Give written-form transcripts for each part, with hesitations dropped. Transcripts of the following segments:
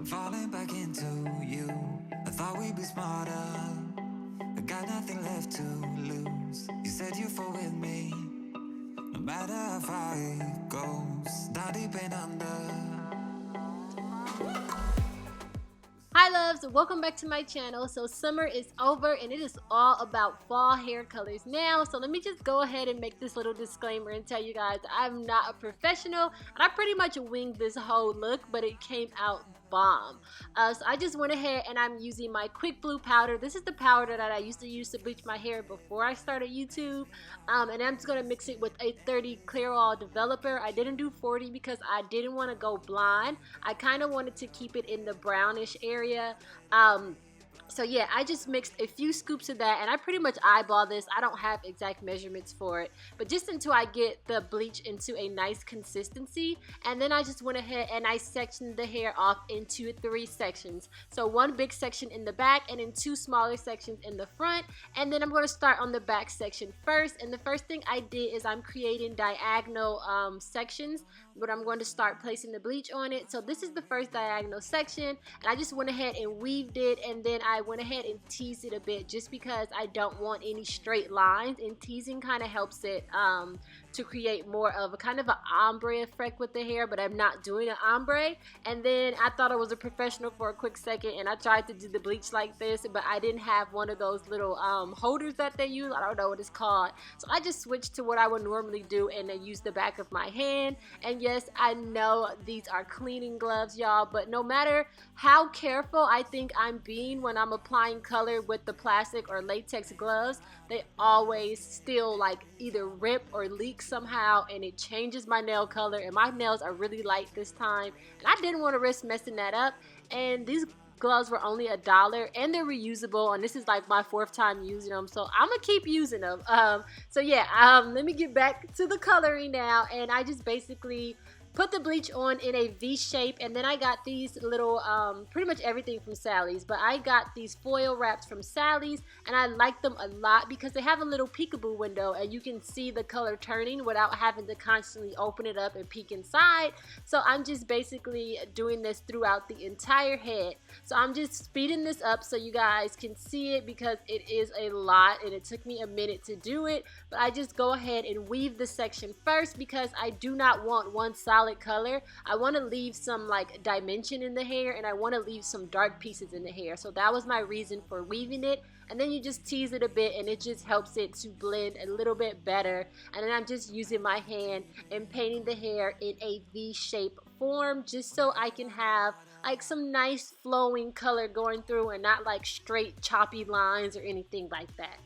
falling back into you. I thought we'd be smarter. I got nothing left to lose. You said you fall with me, no matter how far it goes. Down deep and under. Hi loves, welcome back to my channel. So summer is over and it is all about fall hair colors now. So let me just go ahead and make this little disclaimer and tell you guys I'm not a professional and I pretty much winged this whole look, but it came out bomb. So I just went ahead and I'm using my Quick Blue powder. This is the powder that I used to use to bleach my hair before I started YouTube. And I'm just going to mix it with a 30 Clairol developer. I didn't do 40 because I didn't want to go blonde. I kind of wanted to keep it in the brownish area. So yeah, I just mixed a few scoops of that and I pretty much eyeball this. I don't have exact measurements for it, but just until I get the bleach into a nice consistency. And then I just went ahead and I sectioned the hair off into 3 sections. So one big section in the back and then 2 smaller sections in the front. And then I'm going to start on the back section first. And the first thing I did is I'm creating diagonal sections, but I'm going to start placing the bleach on it. So this is the first diagonal section and I just went ahead and weaved it, and then I went ahead and teased it a bit just because I don't want any straight lines, and teasing kind of helps it to create more of a kind of an ombre effect with the hair, but I'm not doing an ombre. And then I thought I was a professional for a quick second and I tried to do the bleach like this, but I didn't have one of those little holders that they use. I don't know what it's called. So I just switched to what I would normally do and I used the back of my hand. And yes, I know these are cleaning gloves, y'all, but no matter how careful I think I'm being when I'm applying color with the plastic or latex gloves, they always still like either rip or leak somehow, and it changes my nail color, and my nails are really light this time and I didn't want to risk messing that up. And these gloves were only $1 and they're reusable, and this is like my 4th time using them, so I'm gonna keep using them. So yeah, let me get back to the coloring now. And I just basically put the bleach on in a V shape, and then I got these little, pretty much everything from Sally's, but I got these foil wraps from Sally's, and I like them a lot because they have a little peekaboo window and you can see the color turning without having to constantly open it up and peek inside. So I'm just basically doing this throughout the entire head. So I'm just speeding this up so you guys can see it because it is a lot and it took me a minute to do it. But I just go ahead and weave the section first because I do not want one solid color. I want to leave some like dimension in the hair, and I want to leave some dark pieces in the hair. So that was my reason for weaving it. And then you just tease it a bit and it just helps it to blend a little bit better. And then I'm just using my hand and painting the hair in a V-shape form just so I can have like some nice flowing color going through and not like straight choppy lines or anything like that.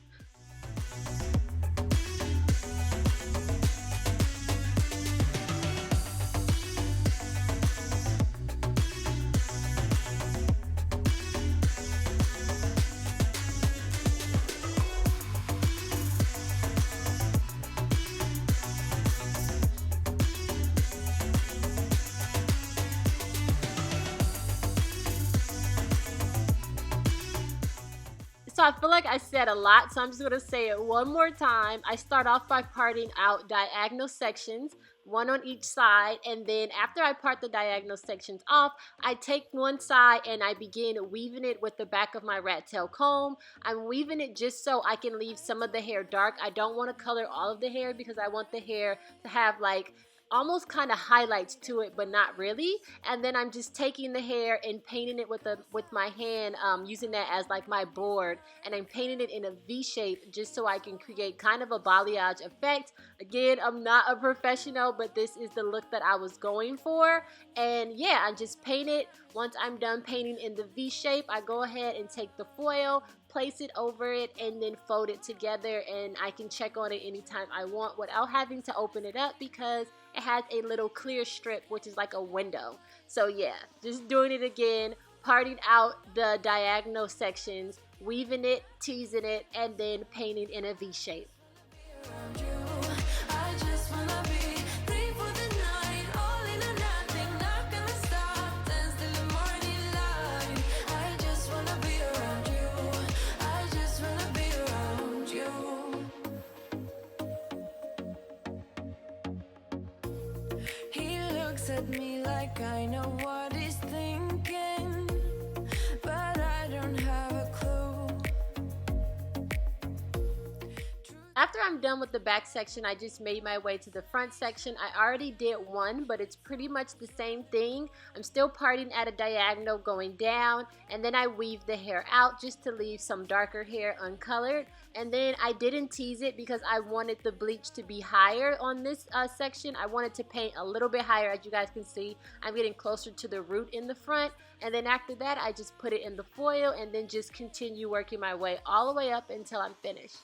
So I feel like I said a lot, so I'm just going to say it one more time. I start off by parting out diagonal sections, one on each side, and then after I part the diagonal sections off, I take one side and I begin weaving it with the back of my rat tail comb. I'm weaving it just so I can leave some of the hair dark. I don't want to color all of the hair because I want the hair to have like almost kind of highlights to it, but not really. And then I'm just taking the hair and painting it with my hand, using that as like my board, and I'm painting it in a V shape just so I can create kind of a balayage effect. Again, I'm not a professional, but this is the look that I was going for. And yeah, I just paint it. Once I'm done painting in the V shape, I go ahead and take the foil, place it over it, and then fold it together, and I can check on it anytime I want without having to open it up because it has a little clear strip, which is like a window. So yeah, just doing it again, parting out the diagonal sections, weaving it, teasing it, and then painting in a V shape. He looks at me like I know what he's thinking. After I'm done with the back section, I just made my way to the front section. I already did one, but it's pretty much the same thing. I'm still parting at a diagonal going down, and then I weave the hair out just to leave some darker hair uncolored. And then I didn't tease it because I wanted the bleach to be higher on this section. I wanted to paint a little bit higher. As you guys can see, I'm getting closer to the root in the front. And then after that, I just put it in the foil and then just continue working my way all the way up until I'm finished.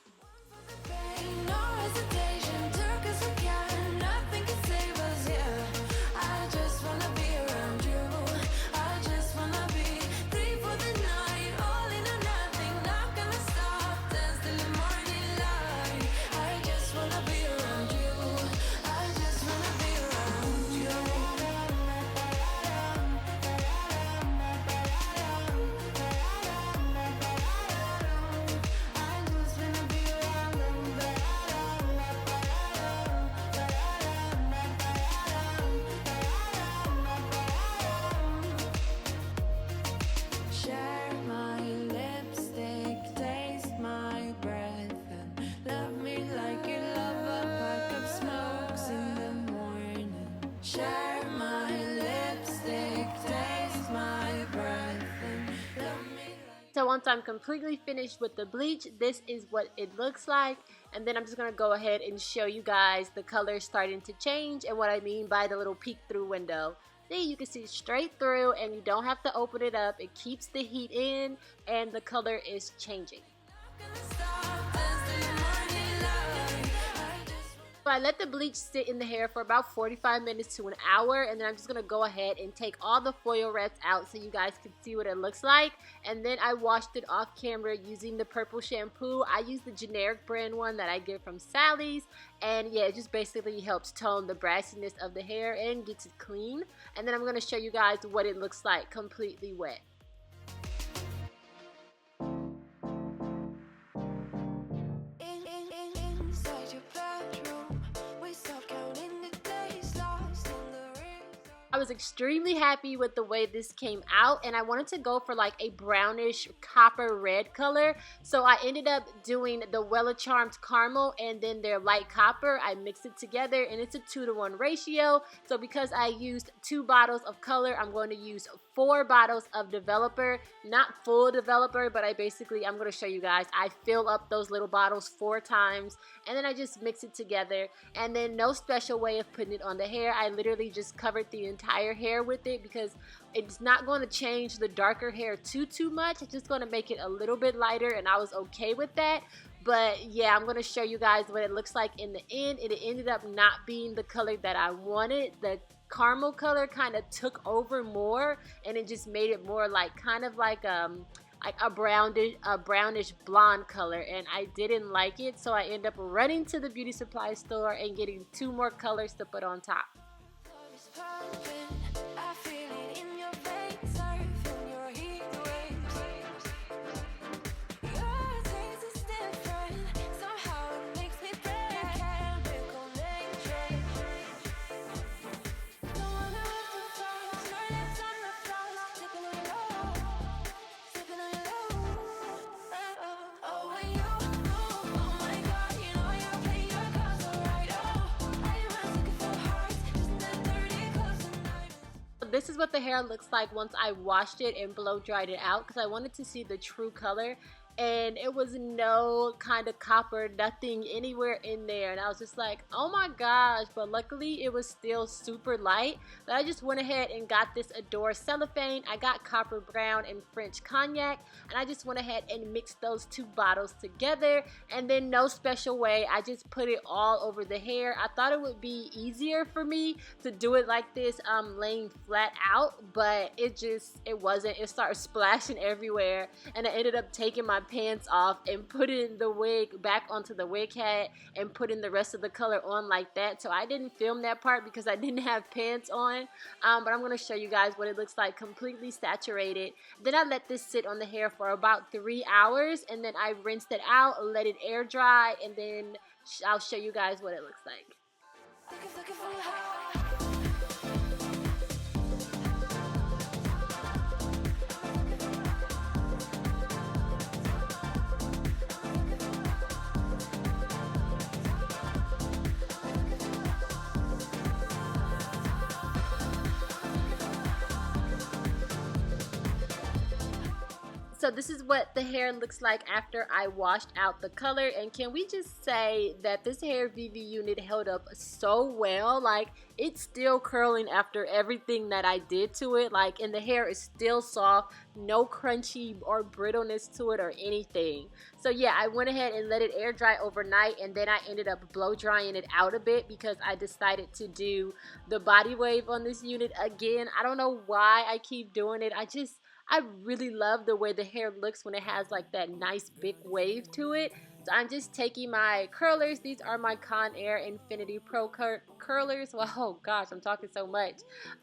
So once I'm completely finished with the bleach, this is what it looks like. And then I'm just going to go ahead and show you guys the color starting to change and what I mean by the little peek through window. See, you can see straight through and you don't have to open it up. It keeps the heat in and the color is changing. So I let the bleach sit in the hair for about 45 minutes to an hour, and then I'm just going to go ahead and take all the foil wraps out so you guys can see what it looks like. And then I washed it off camera using the purple shampoo. I use the generic brand one that I get from Sally's, and yeah, it just basically helps tone the brassiness of the hair and gets it clean. And then I'm going to show you guys what it looks like completely wet. I was extremely happy with the way this came out, and I wanted to go for like a brownish copper red color, so I ended up doing the Wella Charmed caramel and then their light copper. I mixed it together and it's a 2-to-1 ratio. So because I used 2 bottles of color, I'm going to use 4 bottles of developer, not full developer, but I'm going to show you guys. I fill up those little bottles 4 times and then I just mix it together, and then no special way of putting it on the hair. I literally just covered the entire hair with it because it's not going to change the darker hair too much. It's just going to make it a little bit lighter, and I was okay with that. But yeah, I'm going to show you guys what it looks like in the end. It ended up not being the color that I wanted. The caramel color kind of took over more, and it just made it more like kind of like a brownish blonde color, and I didn't like it, so I ended up running to the beauty supply store and getting 2 more colors to put on top. This is what the hair looks like once I washed it and blow dried it out, because I wanted to see the true color, and it was no kind of copper, nothing anywhere in there, and I was just like, oh my gosh. But luckily it was still super light. But I just went ahead and got this Adore cellophane. I got copper brown and French cognac, and I just went ahead and mixed those 2 bottles together, and then no special way, I just put it all over the hair. I thought it would be easier for me to do it like this, laying flat out, but it wasn't. It started splashing everywhere, and I ended up taking my pants off and putting the wig back onto the wig hat and putting the rest of the color on like that. So I didn't film that part because I didn't have pants on, but I'm going to show you guys what it looks like completely saturated. Then I let this sit on the hair for about 3 hours, and then I rinsed it out, let it air dry, and then I'll show you guys what it looks like. So this is what the hair looks like after I washed out the color, and can we just say that this hair VV unit held up so well? Like, it's still curling after everything that I did to it, like, and the hair is still soft, no crunchy or brittleness to it or anything. So yeah, I went ahead and let it air dry overnight, and then I ended up blow drying it out a bit because I decided to do the body wave on this unit again. I don't know why I keep doing it. I really love the way the hair looks when it has like that nice big wave to it. So I'm just taking my curlers. These are my Conair Infiniti Pro curlers. Well, oh gosh, I'm talking so much.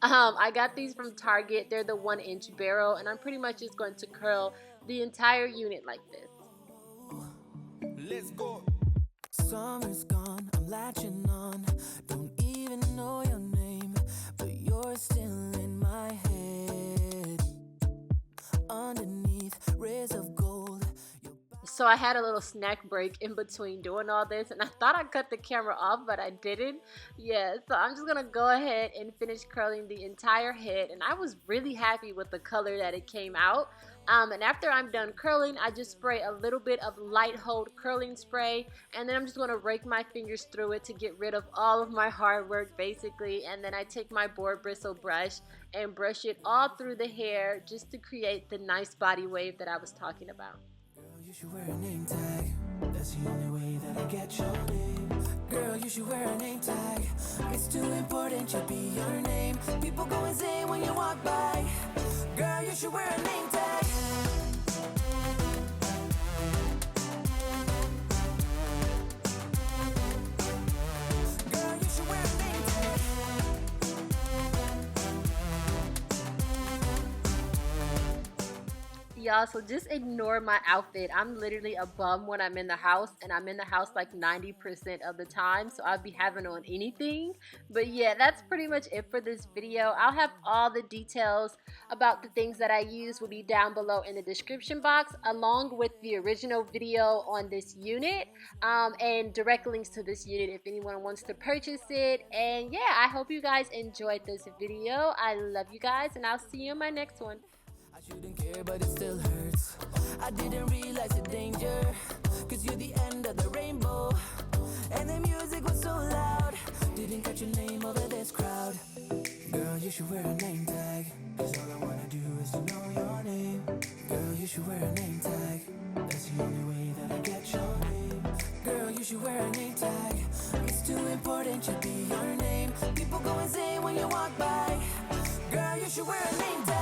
I got these from Target. They're the 1-inch barrel, and I'm pretty much just going to curl the entire unit like this. Let's go. Summer's gone, I'm latching on. Don't even know your name, but you're still in my head. Underneath rays of gold. So I had a little snack break in between doing all this, and I thought I cut the camera off, but I didn't. Yeah, so I'm just gonna go ahead and finish curling the entire head, and I was really happy with the color that it came out. And after I'm done curling, I just spray a little bit of light hold curling spray, and then I'm just gonna rake my fingers through it to get rid of all of my hard work basically, and then I take my board bristle brush and brush it all through the hair just to create the nice body wave that I was talking about. You should wear a name tag. That's the only way that I get your name. Girl, you should wear a name tag. It's too important to be your name. People go insane when you walk by. Girl, you should wear a name tag. Girl, you should wear a name tag. Y'all, so just ignore my outfit. I'm literally a bum when I'm in the house, and I'm in the house like 90% of the time, so I'll be having on anything. But yeah, that's pretty much it for this video. I'll have all the details about the things that I use will be down below in the description box, along with the original video on this unit, and direct links to this unit if anyone wants to purchase it. And yeah, I hope you guys enjoyed this video. I love you guys, and I'll see you in my next one. I shouldn't care, but it still hurts. I didn't realize the danger, cause you're the end of the rainbow. And the music was so loud, didn't catch your name over this crowd. Girl, you should wear a name tag, cause all I wanna do is to know your name. Girl, you should wear a name tag. That's the only way that I get your name. Girl, you should wear a name tag. It's too important to be your name. People go insane when you walk by. Girl, you should wear a name tag.